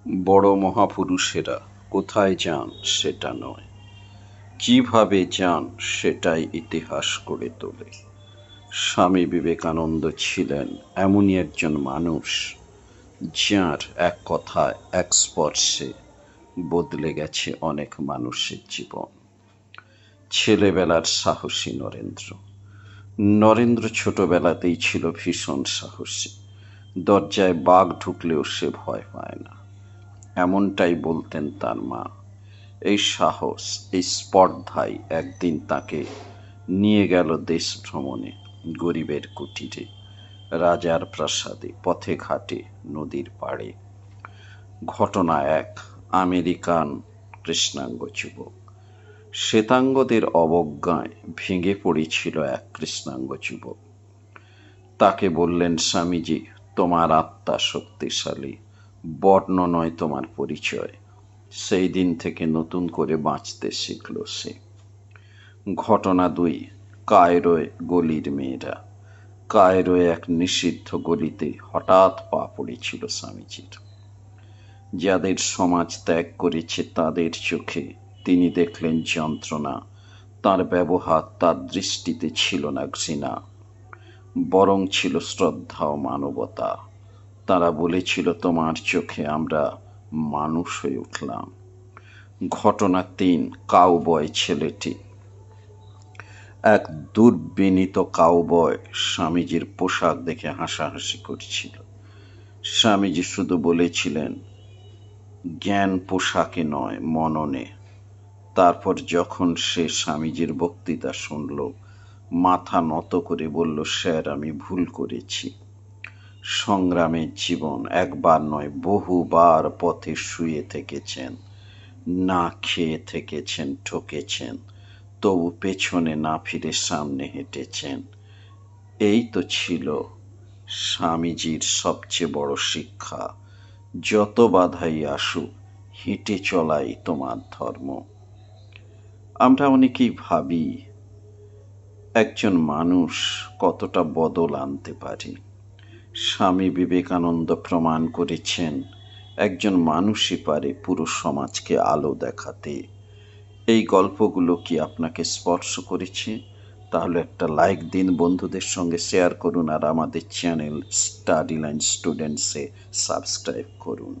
বড় মহাপুরুষেরা কোথায় যান সেটা নয়, কিভাবে যান সেটাই ইতিহাস করে তোলে। স্বামী বিবেকানন্দ ছিলেন এমনই একজন মানুষ যাঁর এক কথায়, এক স্পর্শে বদলে গেছে অনেক মানুষের জীবন। ছেলেবেলার সাহসী নরেন্দ্র। নরেন্দ্র ছোটবেলাতেই ছিল ভীষণ সাহসী। দরজায় বাঘ ঢুকলেও সে ভয় পায় না, এমনটাই বলতেন তার মা। এই সাহস, এই স্পর্ধাই একদিন তাকে নিয়ে গেল দেশ ভ্রমণে, গরিবের কুটিরে, রাজার প্রাসাদে, পথে ঘাটে, নদীর পাড়ে। ঘটনা এক আমেরিকান কৃষ্ণাঙ্গ যুবক। শ্বেতাঙ্গদের অবজ্ঞায় ভেঙে পড়েছিল এক কৃষ্ণাঙ্গ যুবক। তাকে বললেন স্বামীজি, তোমার আত্মা শক্তিশালী, বর্ণ নয় তোমার পরিচয়। সেই দিন থেকে নতুন করে বাঁচতে শিখল সে। ঘটনা দুই কায়রোয় গলির মেয়েরা। কায়রোয় এক নিষিদ্ধ গলিতে হঠাৎ পা পড়েছিল স্বামীজির। যাদের সমাজ ত্যাগ করেছে তাদের চোখে তিনি দেখলেন যন্ত্রণা। তার ব্যবহার, তার দৃষ্টিতে ছিল না ঘৃণা, বরং ছিল শ্রদ্ধা ও মানবতা। তারা বলেছিল, তোমার চোখে আমরা মানুষ হয়ে উঠলাম। ঘটনা তিন কাউবয় ছেলেটি। এক দুর্বিনীত কাউবয় স্বামীজির পোশাক দেখে হাসাহাসি করছিল। স্বামীজি শুধু বলেছিলেন, জ্ঞান পোশাকে নয়, মননে। তারপর যখন সে স্বামীজির বক্তৃতা শুনল, মাথা নত করে বলল, স্যার, আমি ভুল করেছি। সংগ্রামের জীবন, একবার নয় বহুবার পথে শুয়ে থেকেছেন, না খেয়ে থেকেছেন, ঠকেছেন, তবু পেছনে না ফিরে সামনে হেঁটেছেন। এই তো ছিল স্বামীজির সবচেয়ে বড় শিক্ষা, যত বাধাই আসুক হেঁটে চলাই তোমার ধর্ম। আমরা অনেকেই ভাবি একজন মানুষ কতটা বদল আনতে পারে। স্বামী বিবেকানন্দ প্রমাণ করেছেন একজন মানুষই পারে পুরো সমাজকে আলো দেখাতে। এই গল্পগুলো কি আপনাকে স্পর্শ করেছে? তাহলে একটা লাইক দিন, বন্ধুদের সঙ্গে শেয়ার করুন, আর আমাদের চ্যানেল স্টাডি লাইন স্টুডেন্টসে সাবস্ক্রাইব করুন।